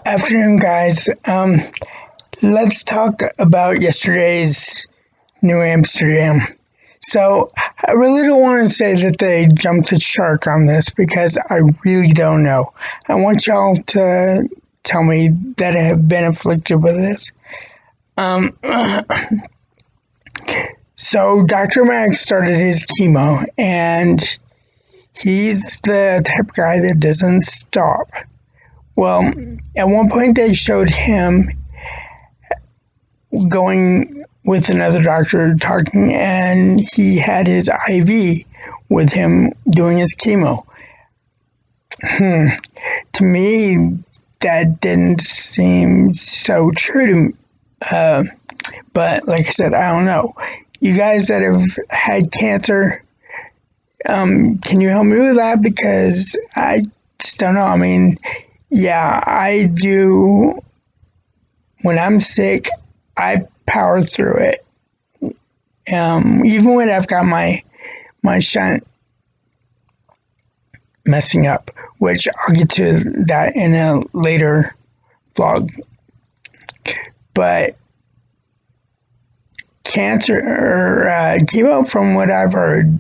Afternoon, guys. Let's talk about yesterday's New Amsterdam. So, I really don't want to say that they jumped the shark on this because I really don't know. I want y'all to tell me that have been afflicted with this. So, Dr. Max started his chemo, and he's the type of guy that doesn't stop. Well, at one point they showed him going with another doctor talking, and he had his IV with him doing his chemo. To me, that didn't seem so true to me. But like I said, I don't know. You guys that have had cancer, can you help me with that? Because I just don't know. I mean, yeah, I do. When I'm sick, I power through it. Even when I've got my shunt messing up, which I'll get to that in a later vlog. But cancer or chemo, from what I've heard,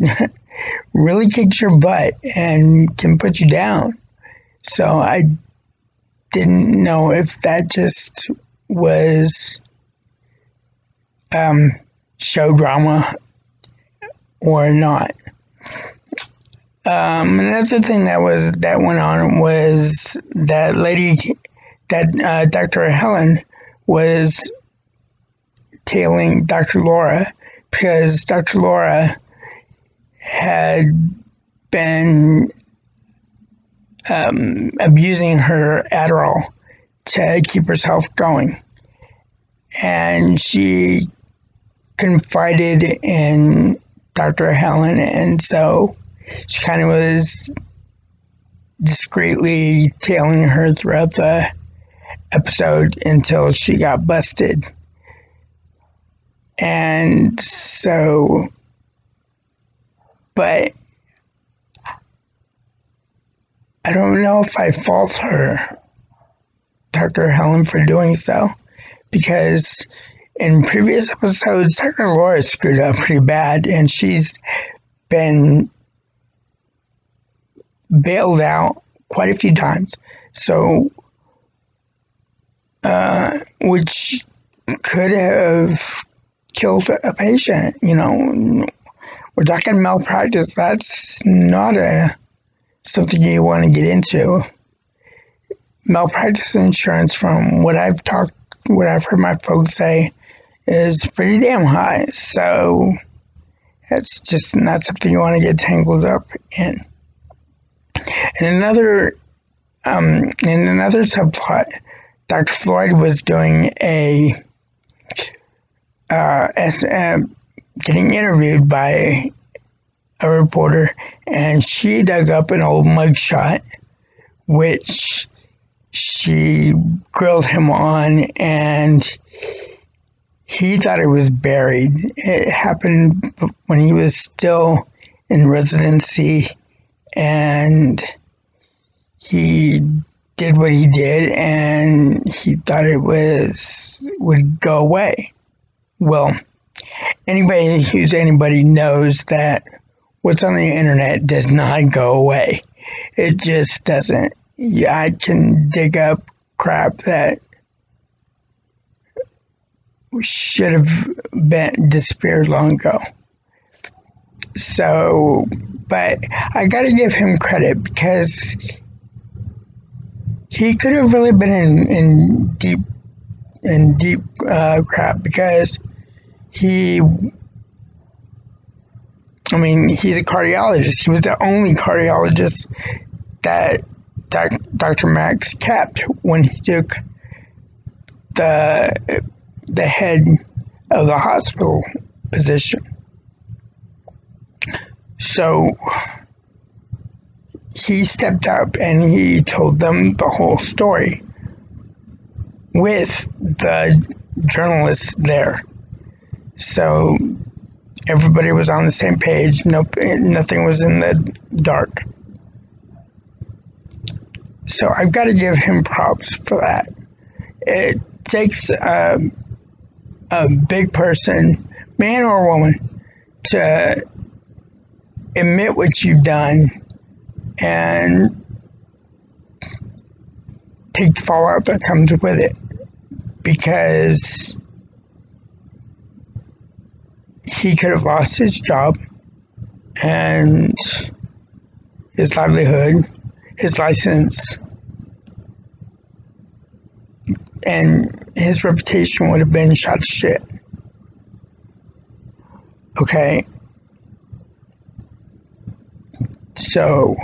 really kicks your butt and can put you down. So I didn't know if that just was show drama or not. Another thing that went on was that lady, that Dr. Helen was tailing Dr. Laura because Dr. Laura had been abusing her Adderall to keep herself going. And she confided in Dr. Helen, and so she kind of was discreetly tailing her throughout the episode until she got busted. And so, but I don't know if I fault her, Dr. Helen, for doing so, because in previous episodes, Dr. Laura screwed up pretty bad, and she's been bailed out quite a few times. So, which could have killed a patient. You know, we're talking malpractice. That's not something you want to get into. Malpractice insurance, from what I've heard my folks say, is pretty damn high. So it's just not something you want to get tangled up in. And another subplot, Dr. Floyd was doing getting interviewed by a reporter, and she dug up an old mugshot, which she grilled him on, and he thought it was buried. It happened when he was still in residency, and he did what he did, and he thought it would go away. Well, anybody knows that what's on the internet does not go away. It just doesn't. Yeah, I can dig up crap that should have been disappeared long ago. So, but I gotta give him credit, because he could have really been in deep crap, because he's a cardiologist. He was the only cardiologist that Dr. Max kept when he took the head of the hospital position. So he stepped up and he told them the whole story with the journalists there. So everybody was on the same page. Nothing was in the dark. So I've got to give him props for that. It takes a big person, man or woman, to admit what you've done and take the fallout that comes with it, because he could have lost his job and his livelihood, his license, and his reputation would have been shot to shit. Okay? So,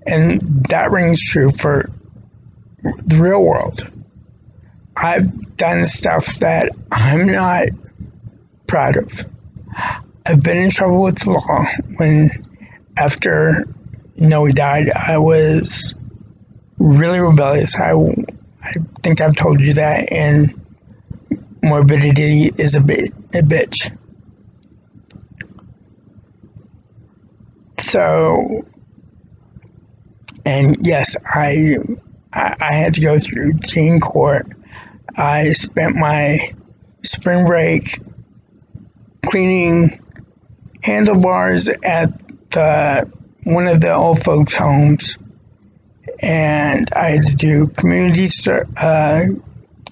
and that rings true for the real world. I've done stuff that I'm not proud of. I've been in trouble with the law when, after Noe died, I was really rebellious. I think I've told you that, and morbidity is a bitch. So, and yes, I had to go through teen court. I spent my spring break cleaning handlebars at one of the old folks' homes, and I had to do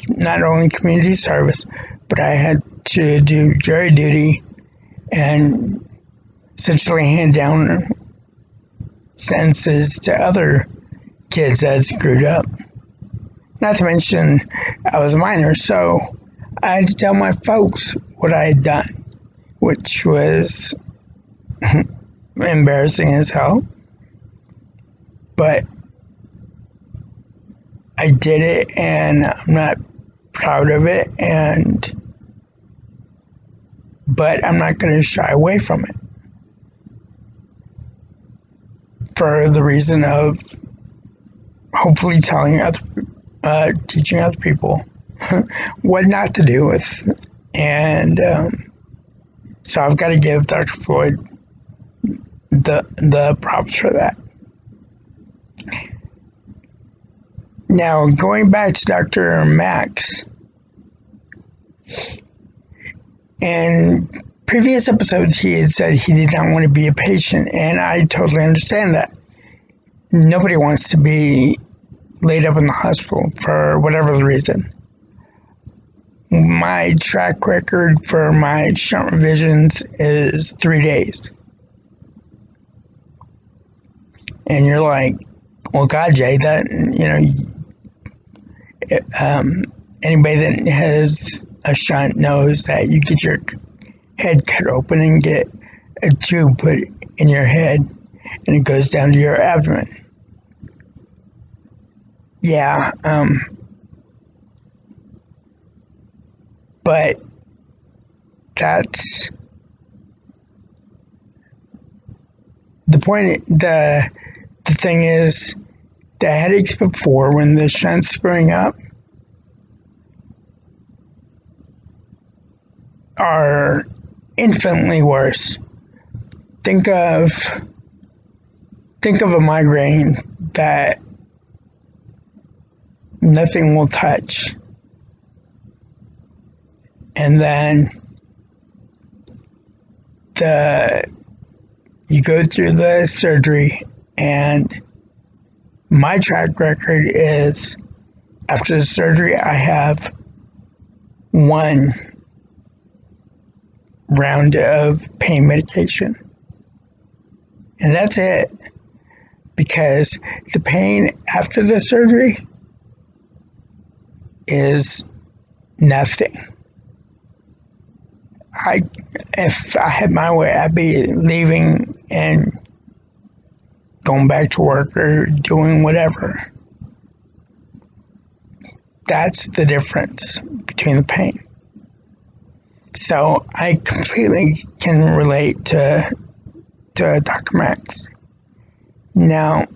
not only community service, but I had to do jury duty and essentially hand down sentences to other kids that screwed up. Not to mention, I was a minor, so I had to tell my folks what I had done, which was embarrassing as hell. But I did it, and I'm not proud of it, but I'm not going to shy away from it for the reason of hopefully teaching other people what not to do with. And so I've got to give Dr. Floyd the props for that. Now, going back to Dr. Max, in previous episodes, he had said he did not want to be a patient, and I totally understand that. Nobody wants to be laid up in the hospital for whatever the reason. My track record for my shunt revisions is 3 days. And you're like, well, God, Jay, that, anybody that has a shunt knows that you get your head cut open and get a tube put in your head, and it goes down to your abdomen. Yeah, but that's the point. The thing is, the headaches before, when the shunt's screwing up, are infinitely worse. Think of a migraine that nothing will touch, and then you go through the surgery, and my track record is, after the surgery, I have 1 round of pain medication, and that's it, because the pain after the surgery is nothing. If I had my way, I'd be leaving and going back to work or doing whatever. That's the difference between the pain. So I completely can relate to Dr. Max. Now,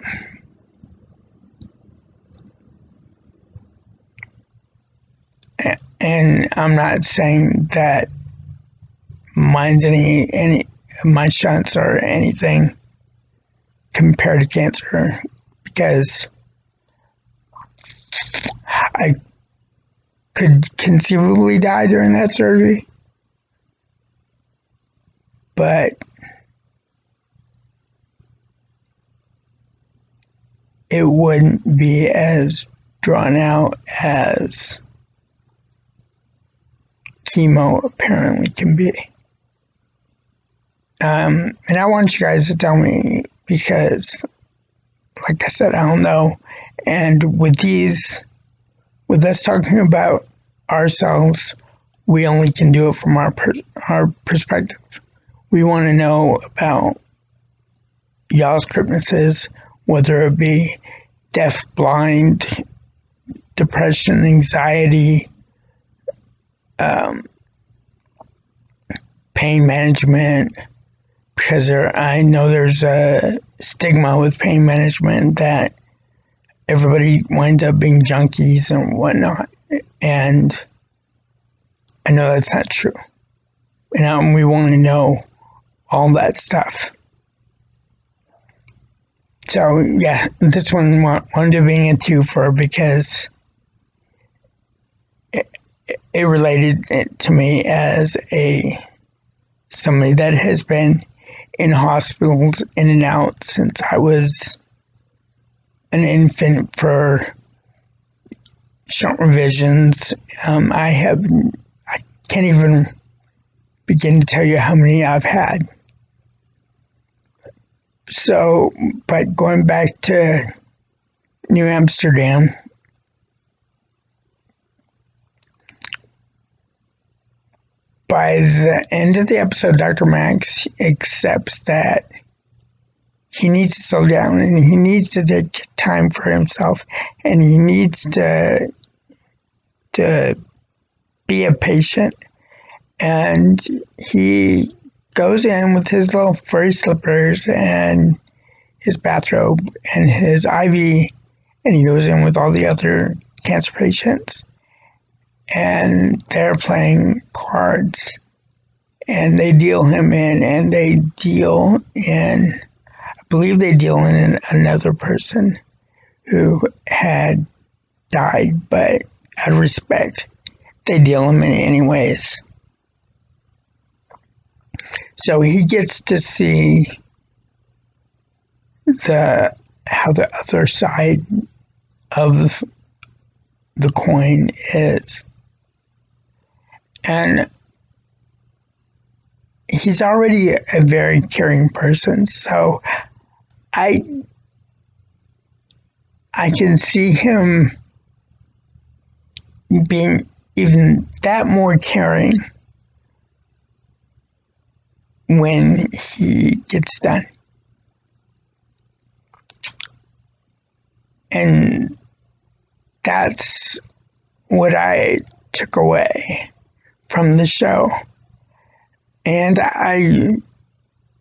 and I'm not saying that my shunts or anything compared to cancer, because I could conceivably die during that surgery, but it wouldn't be as drawn out as chemo apparently can be. And I want you guys to tell me, because, like I said, I don't know. And with us talking about ourselves, we only can do it from our perspective. We want to know about y'all's cryptnesses, whether it be deaf, blind, depression, anxiety, pain management, because I know there's a stigma with pain management that everybody winds up being junkies and whatnot. And I know that's not true. And we want to know all that stuff. So, yeah, this one wound up being a twofer because it related to me as somebody that has been in hospitals in and out since I was an infant for shunt revisions. I can't even begin to tell you how many I've had. So, but going back to New Amsterdam, by the end of the episode, Dr. Max accepts that he needs to slow down and he needs to take time for himself, and he needs to be a patient. And he goes in with his little furry slippers and his bathrobe and his IV, and he goes in with all the other cancer patients. And they're playing cards, and they deal him in, and I believe they deal in another person who had died, but out of respect, they deal him in anyways. So he gets to see how the other side of the coin is. And he's already a very caring person, so I can see him being even that more caring when he gets done. And that's what I took away from the show. And I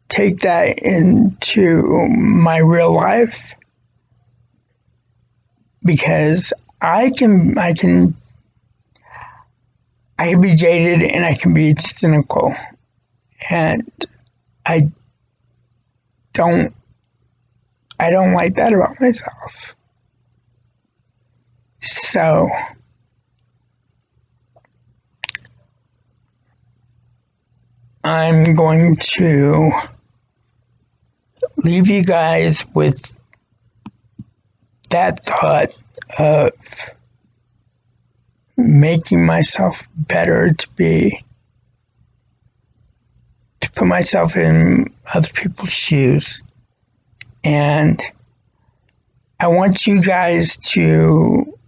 take that into my real life, because I can be jaded and I can be cynical, and I don't like that about myself. So I'm going to leave you guys with that thought of making myself better, to put myself in other people's shoes. And I want you guys to,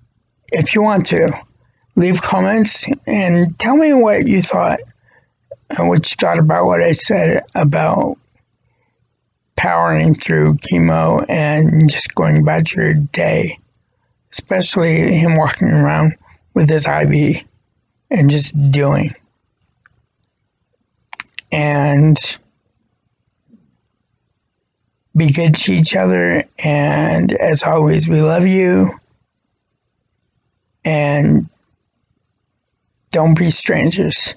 if you want to, leave comments and tell me what you thought and what you thought about what I said about powering through chemo and just going about your day, especially him walking around with his IV and just doing. And be good to each other, and as always, we love you, and don't be strangers.